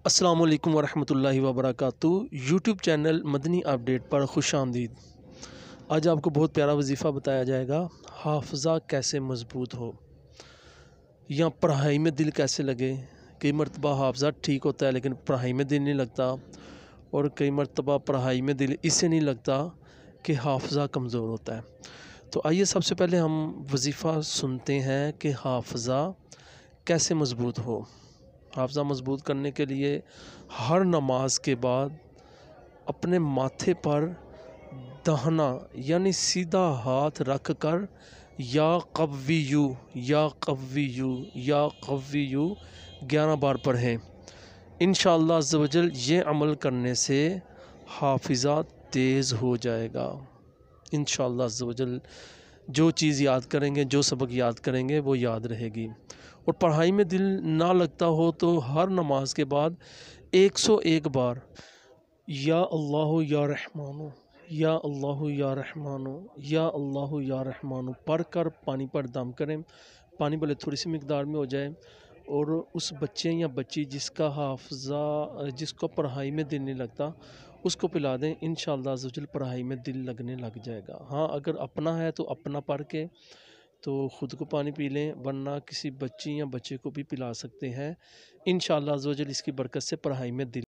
السلام علیکم ورحمۃ اللہ وبرکاتہ۔ یوٹیوب چینل مدنی اپڈیٹ پر خوش آمدید۔ آج آپ کو بہت پیارا وظیفہ بتایا جائے گا، حافظہ کیسے مضبوط ہو یا پڑھائی میں دل کیسے لگے۔ کئی مرتبہ حافظہ ٹھیک ہوتا ہے لیکن پڑھائی میں دل نہیں لگتا، اور کئی مرتبہ پڑھائی میں دل اس سے نہیں لگتا کہ حافظہ کمزور ہوتا ہے۔ تو آئیے سب سے پہلے ہم وظیفہ سنتے ہیں کہ حافظہ کیسے مضبوط ہو۔ حافظہ مضبوط کرنے کے لیے ہر نماز کے بعد اپنے ماتھے پر دہنا یعنی سیدھا ہاتھ رکھ کر یا قویو یا قویو یا قویو 11 بار پڑھیں۔ انشاءاللہ عز و جل یہ عمل کرنے سے حافظہ تیز ہو جائے گا۔ انشاءاللہ عز و جل جو چیز یاد کریں گے، جو سبق یاد کریں گے وہ یاد رہے گی۔ اور پڑھائی میں دل نہ لگتا ہو تو ہر نماز کے بعد 101 بار یا اللہ یا رحمانو یا اللہ یا رحمانو یا اللہ یا رحمانو پڑھ کر پانی پر دم کریں۔ پانی بھلے تھوڑی سی مقدار میں ہو جائے، اور اس بچے یا بچی جس کا حافظہ جس کو پڑھائی میں دل نہیں لگتا اس کو پلا دیں۔ انشاءاللہ عز و جل پڑھائی میں دل لگنے لگ جائے گا۔ ہاں، اگر اپنا ہے تو اپنا پڑھ کے تو خود کو پانی پی لیں، ورنہ کسی بچی یا بچے کو بھی پلا سکتے ہیں۔ انشاءاللہ عز و جل اس کی برکت سے پڑھائی میں دل